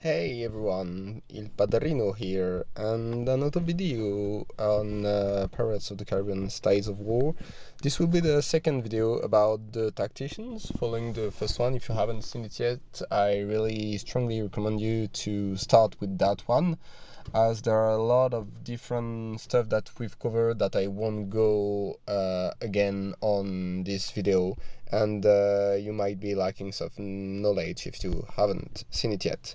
Hey everyone, Il Padrino here, and another video on Pirates of the Caribbean Styles of War. This will be the second video about the tacticians, following the first one. If you haven't seen it yet, I really strongly recommend you to start with that one, as there are a lot of different stuff that we've covered that I won't go again on this video, and you might be lacking some knowledge if you haven't seen it yet.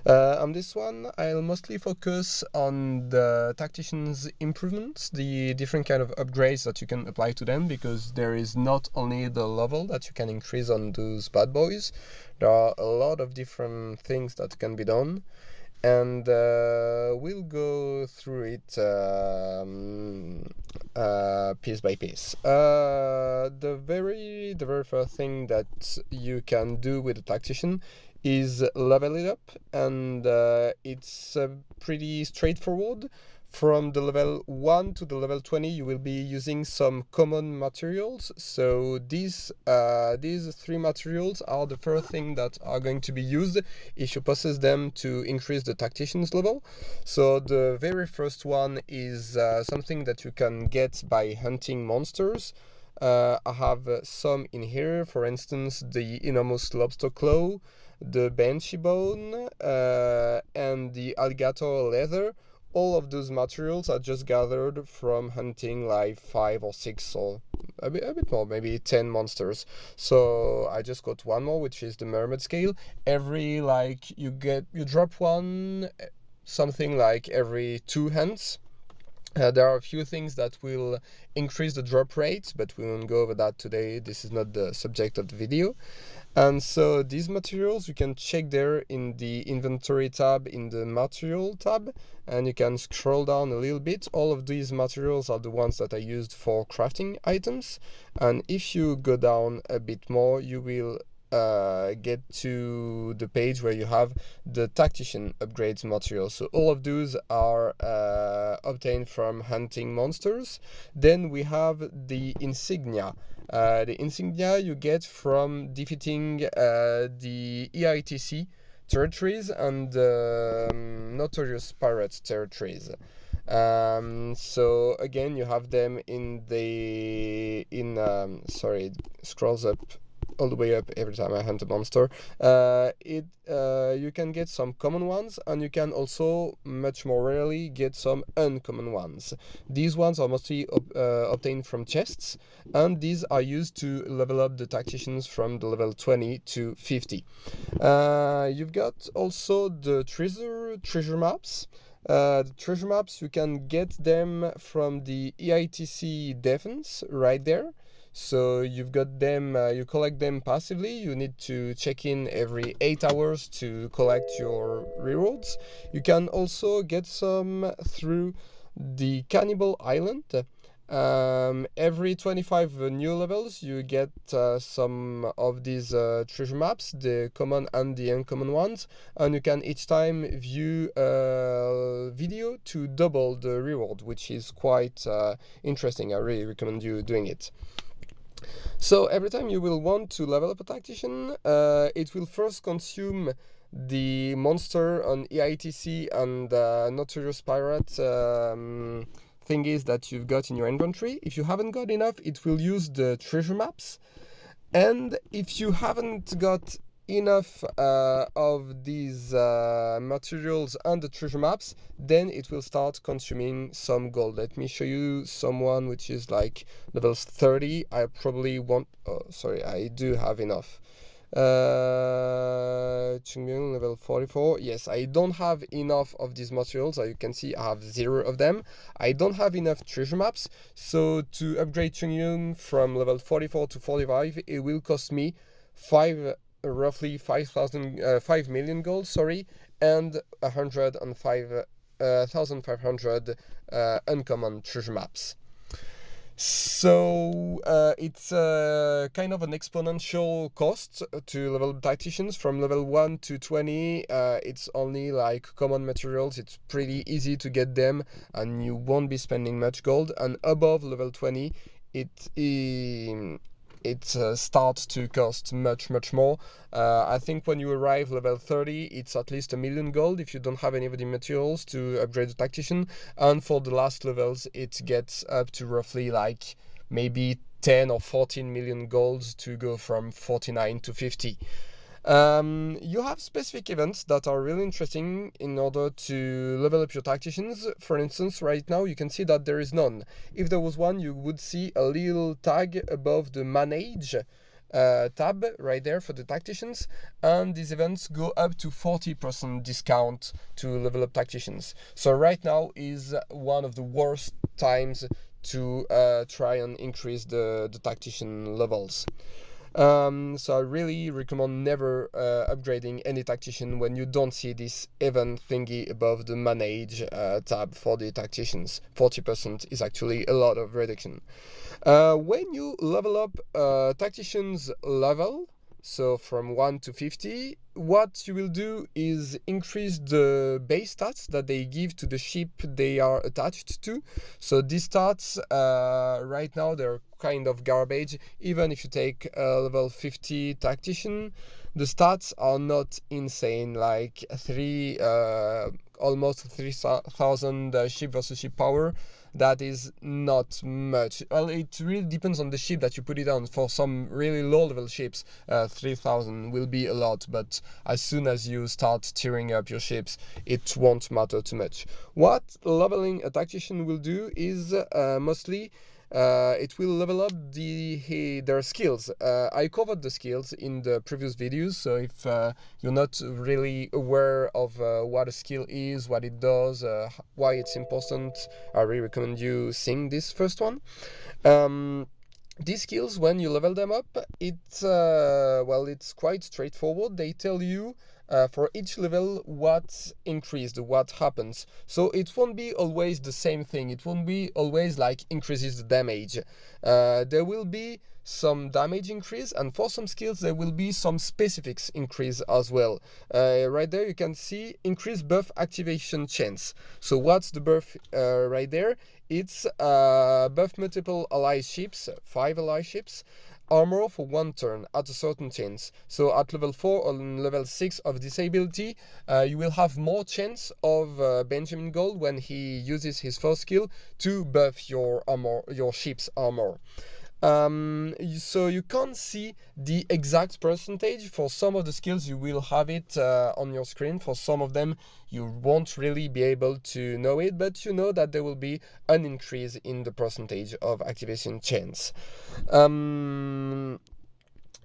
On this one, I'll mostly focus on the tacticians improvements, the different kind of upgrades that you can apply to them, because there is not only the level that you can increase on those bad boys, there are a lot of different things that can be done. And we'll go through it piece by piece. The very first thing that you can do with a tactician is level it up, and it's pretty straightforward. From the level 1 to the level 20, you will be using some common materials. So these three materials are the first thing that are going to be used if you possess them to increase the tactician's level. So the very first one is something that you can get by hunting monsters. I have some in here, for instance, the enormous lobster claw, the banshee bone, and the alligator leather. All of those materials are just gathered from hunting like 5 or 6 or a bit more, maybe 10 monsters. So I just got one more, which is the mermaid scale. Every you drop one, something like every 2 hands. There are a few things that will increase the drop rate, but we won't go over that today. This is not the subject of the video. And so these materials, you can check there in the inventory tab, in the material tab, and you can scroll down a little bit. All of these materials are the ones that I used for crafting items. And if you go down a bit more, you will get to the page where you have the tactician upgrades materials. So all of those are obtained from hunting monsters. Then we have the insignia. The insignia you get from defeating the EITC territories and notorious pirate territories. So again, you have them sorry, it scrolls up all the way up every time I hunt a monster. You can get some common ones, and you can also, much more rarely, get some uncommon ones. These ones are mostly obtained from chests, and these are used to level up the tacticians from the level 20 to 50. You've got also the treasure maps. The treasure maps, you can get them from the EITC defense right there. So you've got them, you collect them passively. You need to check in every 8 hours to collect your rewards. You can also get some through the Cannibal Island. Every 25 new levels, you get some of these treasure maps, the common and the uncommon ones, and you can each time view a video to double the reward, which is quite interesting. I really recommend you doing it. So every time you will want to level up a tactician, it will first consume the monster on EITC and Notorious Pirate thingies that you've got in your inventory. If you haven't got enough, it will use the treasure maps. And if you haven't got enough of these materials and the treasure maps, then it will start consuming some gold. Let me show you someone which is like level 30. I probably won't, I do have enough. Chungyun level 44. Yes, I don't have enough of these materials. As you can see, I have 0 of them. I don't have enough treasure maps, so to upgrade Chungyun from level 44 to 45, it will cost me roughly 5 million gold, and 105,500 uncommon treasure maps. So it's kind of an exponential cost to level tacticians. From level 1 to 20, it's only like common materials. It's pretty easy to get them, and you won't be spending much gold. And above level 20, it starts to cost much more. I think when you arrive level 30, it's at least 1,000,000 gold if you don't have any of the materials to upgrade the tactician, and for the last levels it gets up to roughly like maybe 10 or 14 million golds to go from 49 to 50. You have specific events that are really interesting in order to level up your tacticians. For instance, right now you can see that there is none. If there was one, you would see a little tag above the manage tab right there for the tacticians, and these events go up to 40% discount to level up tacticians. So right now is one of the worst times to try and increase the tactician levels. So I really recommend never upgrading any tactician when you don't see this event thingy above the manage tab for the tacticians. 40% is actually a lot of reduction. When you level up tactician's level, so from 1 to 50, what you will do is increase the base stats that they give to the ship they are attached to. So these stats, right now, they're kind of garbage. Even if you take a level 50 tactician, the stats are not insane, like almost 3,000 ship versus ship power. That is not much. Well, it really depends on the ship that you put it on. For some really low level ships, 3,000 will be a lot, but as soon as you start tearing up your ships, it won't matter too much. What leveling a tactician will do is mostly it will level up their skills. I covered the skills in the previous videos, so if you're not really aware of what a skill is, what it does, why it's important, I really recommend you seeing this first one. These skills, when you level them up, it's quite straightforward. They tell you for each level what increased, what happens. So it won't be always the same thing. It won't be always like increases the damage. There will be some damage increase, and for some skills there will be some specifics increase as well. Right there you can see increased buff activation chance. So what's the buff right there? It's buff multiple ally ships, 5 ally ships, armor for 1 turn at a certain chance. So at level 4 or level 6 of this ability, you will have more chance of Benjamin Gold when he uses his first skill to buff your armor, your ship's armor. So you can't see the exact percentage. For some of the skills you will have it on your screen. For some of them you won't really be able to know it, but you know that there will be an increase in the percentage of activation chance.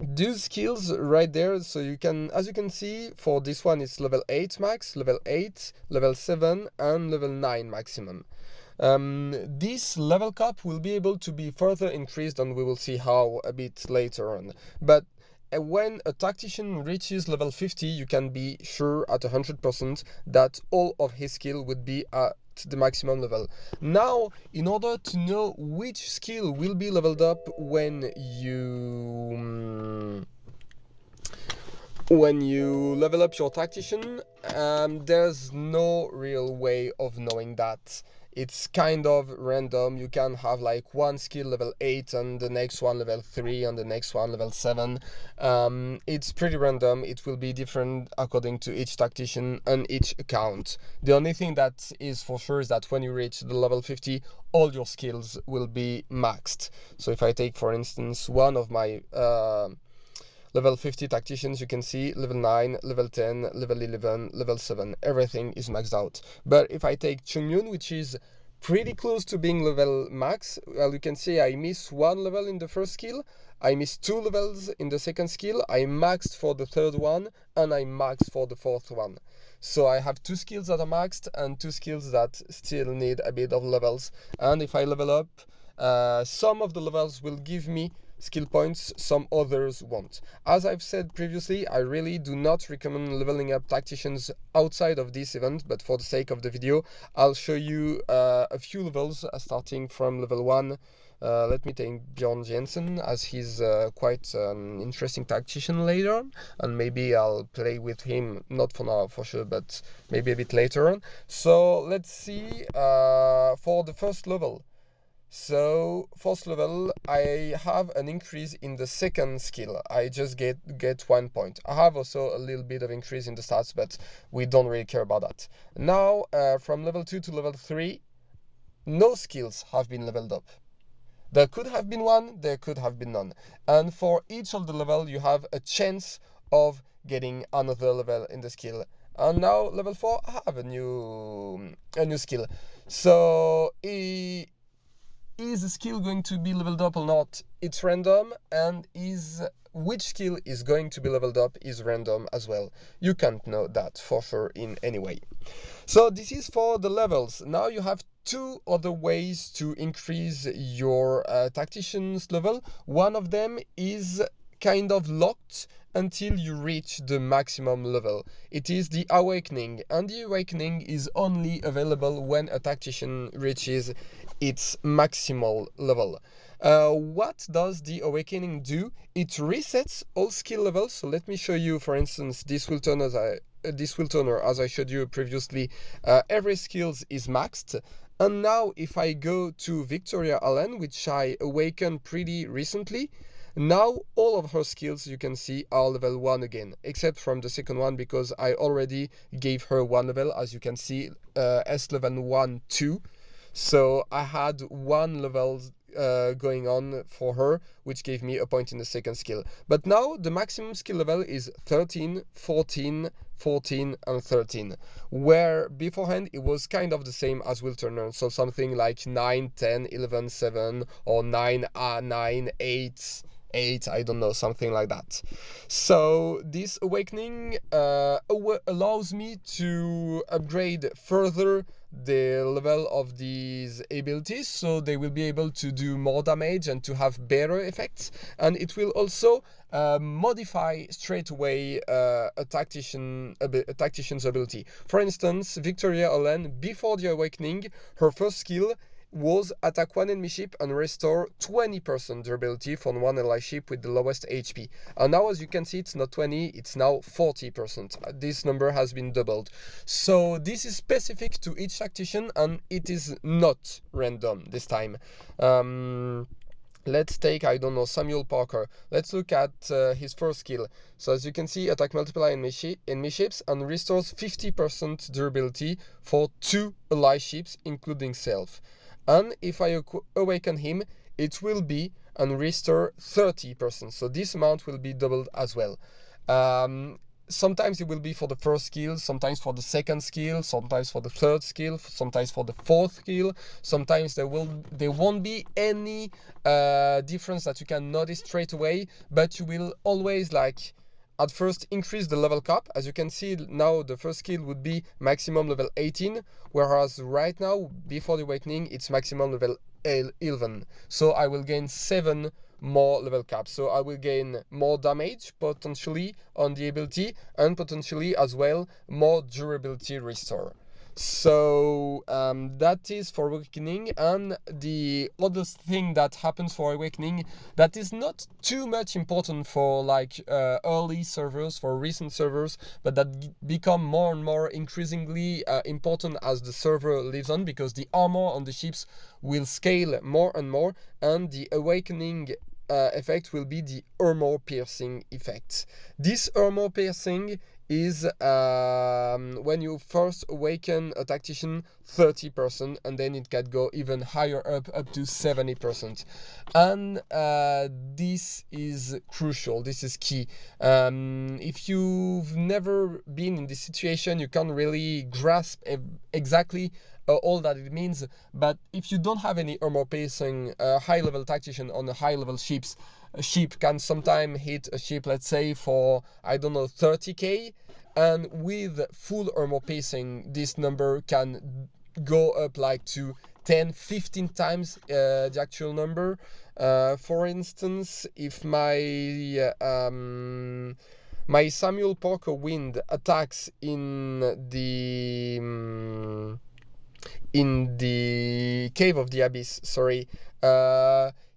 Those skills right there, so you can, as you can see, for this one it's level 8 max, level 8, level 7 and level 9 maximum. This level cap will be able to be further increased, and we will see how a bit later on. But when a tactician reaches level 50, you can be sure at 100% that all of his skill would be at the maximum level. Now, in order to know which skill will be leveled up when you level up your tactician, there's no real way of knowing that. It's kind of random. You can have like one skill level 8 and the next one level 3 and the next one level 7. It's pretty random. It will be different according to each tactician and each account. The only thing that is for sure is that when you reach the level 50, all your skills will be maxed. So if I take, for instance, one of my level 50 tacticians, you can see level 9, level 10, level 11, level 7, everything is maxed out. But if I take Chungyun, which is pretty close to being level max, well, you can see I miss 1 level in the first skill, I missed 2 levels in the second skill, I maxed for the third one, and I maxed for the fourth one. So I have 2 skills that are maxed and 2 skills that still need a bit of levels. And if I level up, some of the levels will give me skill points, some others won't. As I've said previously, I really do not recommend leveling up tacticians outside of this event, but for the sake of the video, I'll show you a few levels starting from level 1. Let me take Bjorn Jensen, as he's quite an interesting tactician later on, and maybe I'll play with him, not for now for sure, but maybe a bit later on. So let's see, for the first level. So first level, I have an increase in the second skill. I just get 1 point. I have also a little bit of increase in the stats, but we don't really care about that. Now, from level 2 to level 3, no skills have been leveled up. There could have been one, there could have been none. And for each of the level, you have a chance of getting another level in the skill. And now level 4, I have a new skill. So is a skill going to be leveled up or not? It's random, and which skill is going to be leveled up is random as well. You can't know that for sure in any way. So this is for the levels. Now you have two other ways to increase your tactician's level. One of them is kind of locked until you reach the maximum level. It is the awakening, and the awakening is only available when a tactician reaches its maximal level. What does the awakening do? It resets all skill levels. So let me show you, for instance, this will turn as I showed you previously. Every skills is maxed. And now if I go to Victoria Allen, which I awakened pretty recently, now all of her skills, you can see, are level 1 again, except from the second one, because I already gave her 1 level, as you can see, S level 1, 2. So I had 1 level going on for her, which gave me a point in the second skill. But now the maximum skill level is 13, 14, 14, and 13, where beforehand it was kind of the same as Will Turner. So something like 9, 10, 11, 7, or 9, 9, 8, 8, I don't know, something like that. So this awakening allows me to upgrade further the level of these abilities, so they will be able to do more damage and to have better effects. And it will also modify straight away a tactician's ability. For instance, Victoria Olen, before the awakening, her first skill was attack one enemy ship and restore 20% durability from one ally ship with the lowest HP. And now, as you can see, it's not 20, it's now 40%. This number has been doubled. So this is specific to each tactician, and it is not random this time. Let's take, I don't know, Samuel Parker. Let's look at his first skill. So as you can see, attack multiply enemy ships and restores 50% durability for 2 ally ships, including self. And if I awaken him, it will be and restore 30%. So this amount will be doubled as well. Sometimes it will be for the first skill, sometimes for the second skill, sometimes for the third skill, sometimes for the fourth skill. Sometimes there won't be any difference that you can notice straight away, but you will always at first increase the level cap. As you can see now, the first skill would be maximum level 18, whereas right now, before the awakening, it's maximum level 11. So I will gain 7 more level caps. So I will gain more damage potentially on the ability, and potentially as well more durability restore. So that is for awakening. And the other thing that happens for awakening that is not too much important for early servers, for recent servers, but that become more and more increasingly important as the server lives on, because the armor on the ships will scale more and more, and the awakening effect will be the armor piercing effect. This armor piercing is when you first awaken a tactician 30%, and then it can go even higher up to 70%. And this is crucial, this is key. If you've never been in this situation, you can't really grasp exactly all that it means. But if you don't have any armor piercing, high level tactician on a high level ship can sometimes hit a ship, let's say, for, I don't know, 30k, and with full armor piercing, this number can go up to 10-15 times the actual number. For instance, if my Samuel Parker Wind attacks in the Cave of the Abyss,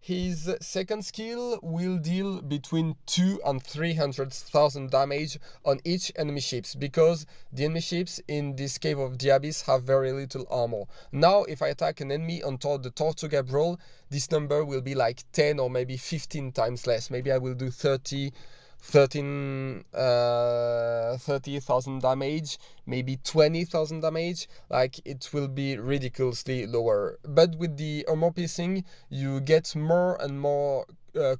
his second skill will deal between 2 and 300,000 damage on each enemy ships, because the enemy ships in this Cave of the Abyss have very little armor. Now if I attack an enemy on the Tortuga Brawl, this number will be like 10 or maybe 15 times less. Maybe I will do 30,000 damage, maybe 20,000 damage. Like, it will be ridiculously lower. But with the armor piercing, you get more and more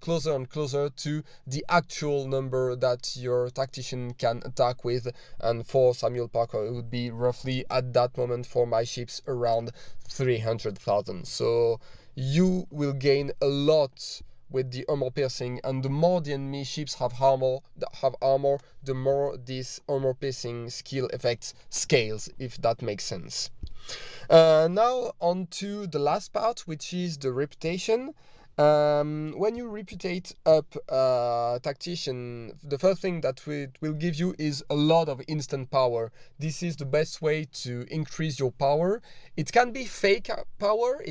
closer and closer to the actual number that your tactician can attack with. And for Samuel Parker, it would be roughly at that moment for my ships around 300,000. So you will gain a lot with the armor piercing, and the more the enemy ships have armor, the more this armor piercing skill effect scales, if that makes sense. Now on to the last part, which is the reputation. When you reputate up a tactician, the first thing that it will give you is a lot of instant power. This is the best way to increase your power. It can be fake power.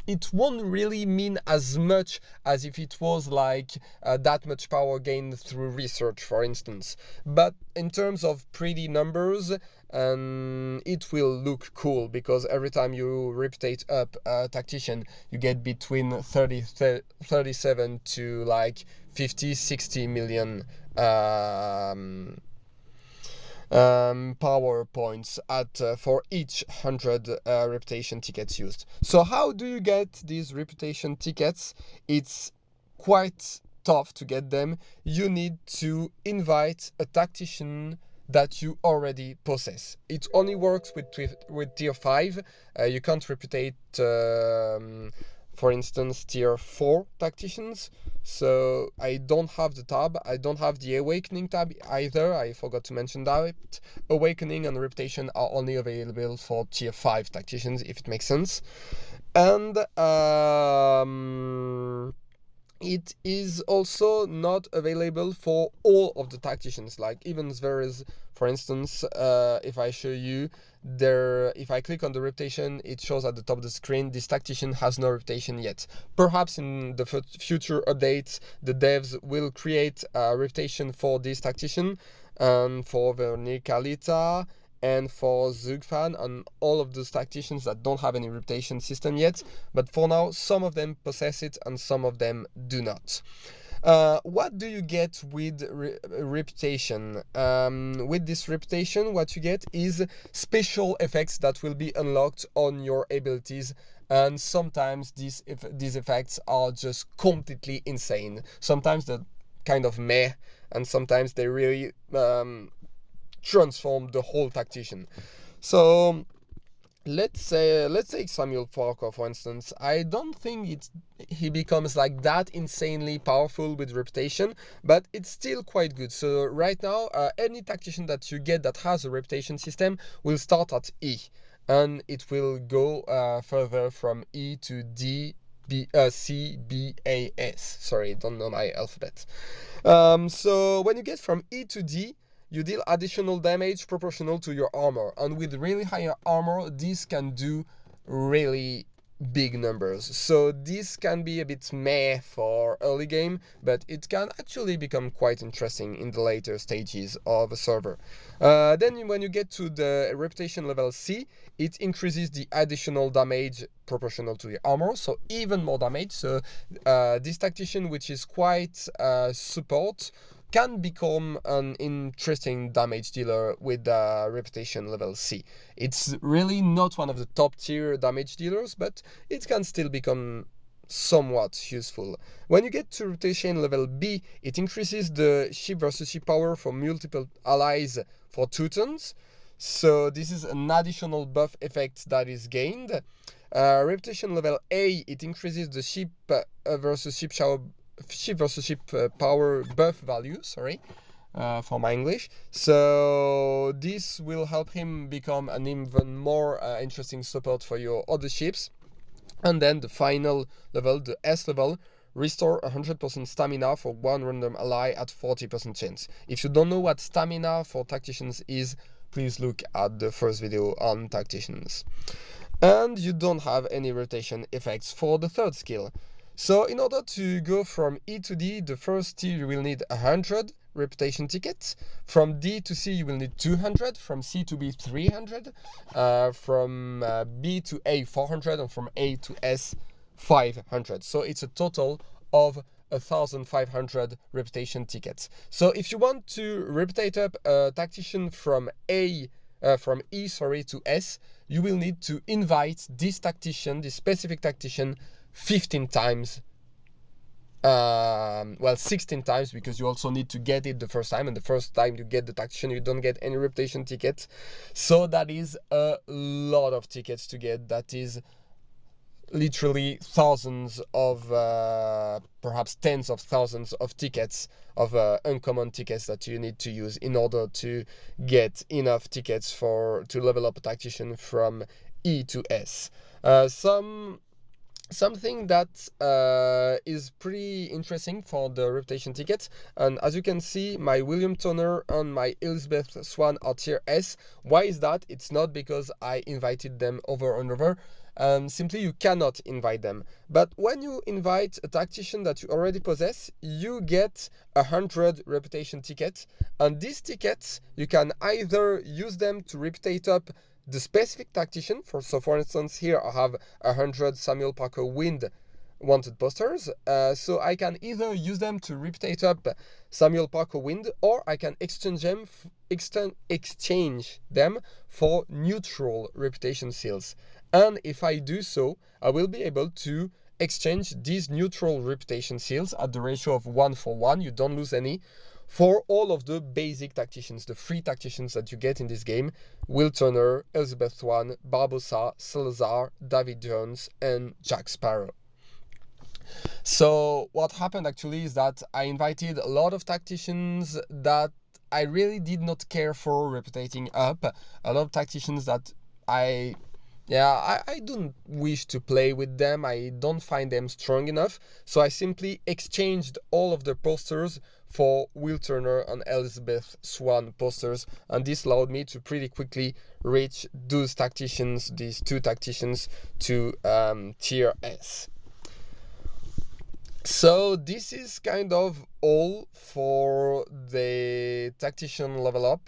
It won't really mean as much as if it was like that much power gained through research, for instance. But in terms of pretty numbers, it will look cool, because every time you reputate up a tactician, you get between 37 to like 50-60 million power points for each 100 reputation tickets used. So how do you get these reputation tickets? It's quite tough to get them. You need to invite a tactician that you already possess. It only works with tier 5. You can't reputate for instance tier 4 tacticians. So I don't have the tab. I don't have the awakening tab either. I forgot to mention that. Awakening and reputation are only available for tier 5 tacticians, if it makes sense. And it is also not available for all of the tacticians. Like, even there is, for instance, if I show you there, if I click on the reputation, it shows at the top of the screen, this tactician has no reputation yet. Perhaps in the future updates, the devs will create a reputation for this tactician, and for Vernicalita, and for Zugfan, and all of those tacticians that don't have any reputation system yet. But for now, some of them possess it and some of them do not. What do you get with reputation? With this reputation, what you get is special effects that will be unlocked on your abilities, and sometimes these effects are just completely insane. Sometimes they're kind of meh, and sometimes they really transform the whole tactician. So let's take Samuel Parker, for instance. I don't think he becomes like that insanely powerful with reputation, but it's still quite good. So right now, any tactician that you get that has a reputation system will start at E, and it will go further from E to D, C, B, A, S. Sorry, don't know my alphabet. So when you get from E to D, you deal additional damage proportional to your armor, and with really high armor, this can do really big numbers. So this can be a bit meh for early game, but it can actually become quite interesting in the later stages of a server. Then when you get to the reputation level C, it increases the additional damage proportional to your armor, so even more damage. So this tactician, which is quite support, can become an interesting damage dealer with reputation level C. It's really not one of the top tier damage dealers, but it can still become somewhat useful. When you get to reputation level B, it increases the ship versus ship power for multiple allies for 2 turns. So this is an additional buff effect that is gained. Reputation level A, it increases the ship versus ship power buff value, for my English. So this will help him become an even more interesting support for your other ships. And then the final level, the S level, restore 100% stamina for one random ally at 40% chance. If you don't know what stamina for tacticians is, please look at the first video on tacticians. And you don't have any rotation effects for the third skill. So in order to go from E to D, the first T you will need 100 reputation tickets. From D to C you will need 200. From C to B 300. From B to A 400, and from A to S 500. So it's a total of 1,500 reputation tickets. So if you want to reputate up a tactician from E to S, you will need to invite this tactician, this specific tactician, 15 times. 16 times, because you also need to get it the first time, and the first time you get the tactician you don't get any reputation tickets. So that is a lot of tickets to get. That is literally thousands of perhaps tens of thousands of tickets, of uncommon tickets that you need to use in order to get enough tickets to level up a tactician from E to S. Something that is pretty interesting for the reputation tickets, and as you can see, my William Turner and my Elizabeth Swan are tier S. Why is that? It's not because I invited them over and over. Simply you cannot invite them. But when you invite a tactician that you already possess, you get 100 reputation tickets, and these tickets you can either use them to reputate up the specific tactician. So for instance, here I have 100 Samuel Parker Wind wanted posters, so I can either use them to reputate up Samuel Parker Wind, or I can exchange them for neutral reputation seals. And if I do so, I will be able to exchange these neutral reputation seals at the ratio of 1-for-1. You don't lose any, for all of the basic tacticians, the 3 tacticians that you get in this game: Will Turner, Elizabeth Swan, Barbossa, Salazar, David Jones, and Jack Sparrow. So what happened actually is that I invited a lot of tacticians that I really did not care for reputating up, a lot of tacticians that I don't wish to play with them. I don't find them strong enough. So I simply exchanged all of the posters for Will Turner and Elizabeth Swan posters, and this allowed me to pretty quickly reach these 2 tacticians, to tier S. So this is kind of all for the tactician level up.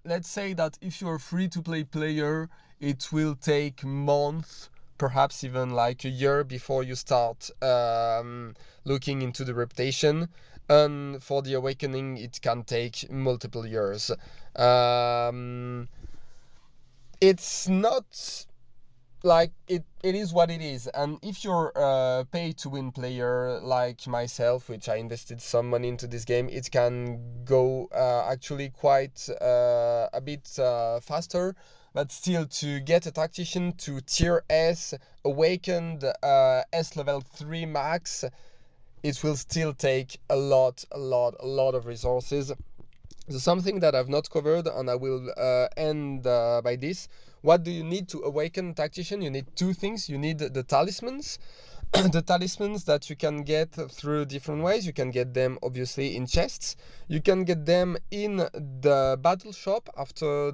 Let's say that if you're a free-to-play player, it will take months, perhaps even like a year, before you start looking into the reputation. And for the awakening, it can take multiple years. It's not like it is what it is. And if you're a pay-to-win player like myself, which I invested some money into this game, it can go actually quite a bit faster. But still, to get a tactician to tier S, awakened S level 3 max, it will still take a lot of resources. So something that I've not covered, and I will end by this. What do you need to awaken a tactician? You need 2 things. You need the talismans. The talismans that you can get through different ways. You can get them obviously in chests. You can get them in the battle shop after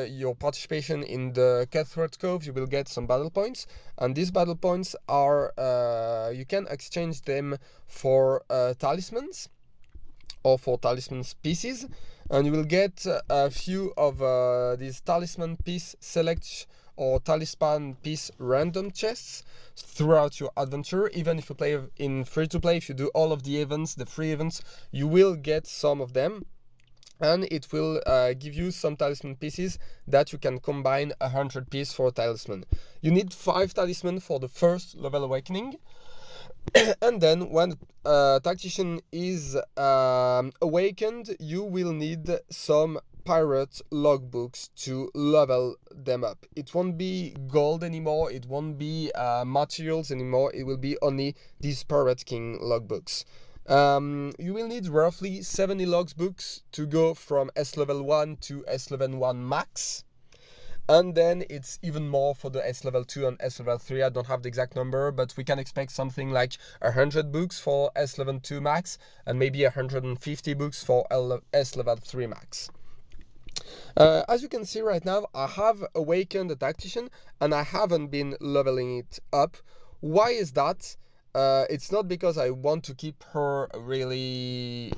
your participation in the Cutthroat Cove. You will get some battle points, and these battle points are you can exchange them for talismans, or for talisman pieces, and you will get a few of these talisman piece select or talisman piece random chests throughout your adventure. Even if you play in free-to-play, if you do all of the events, the free events, you will get some of them, and it will give you some talisman pieces that you can combine 100 pieces for a talisman. You need 5 talisman for the first level awakening. And then when tactician is awakened, you will need some pirate logbooks to level them up. It won't be gold anymore, it won't be materials anymore, it will be only these Pirate King logbooks. You will need roughly 70 logbooks to go from S level 1 to S level 1 max. And then it's even more for the S level 2 and S level 3. I don't have the exact number, but we can expect something like 100 books for S level 2 max, and maybe 150 books for S level 3 max. As you can see right now, I have awakened the tactician and I haven't been leveling it up. Why is that? It's not because I want to keep her really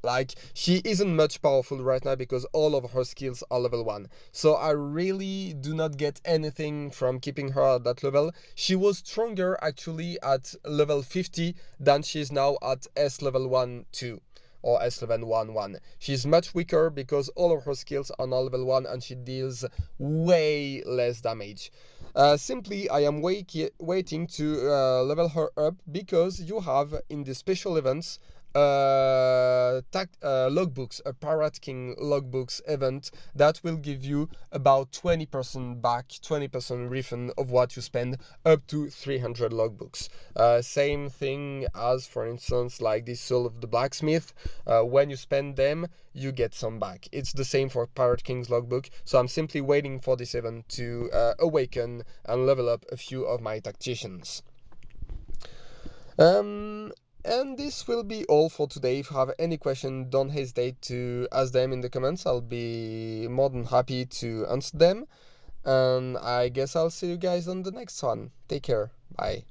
like she isn't much powerful right now because all of her skills are level 1. So I really do not get anything from keeping her at that level. She was stronger actually at level 50 than she is now at S level 1 2 or S level 1 1. She's much weaker because all of her skills are now level 1 and she deals way less damage. Simply, I am waiting to level her up because you have in the special events logbooks, a Pirate King logbooks event that will give you about 20% back, 20% refund of what you spend, up to 300 logbooks. Same thing as, for instance, like the Soul of the Blacksmith. When you spend them, you get some back. It's the same for Pirate King's logbook, so I'm simply waiting for this event to awaken and level up a few of my tacticians. And this will be all for today. If you have any question, don't hesitate to ask them in the comments. I'll be more than happy to answer them. And I guess I'll see you guys on the next one. Take care. Bye.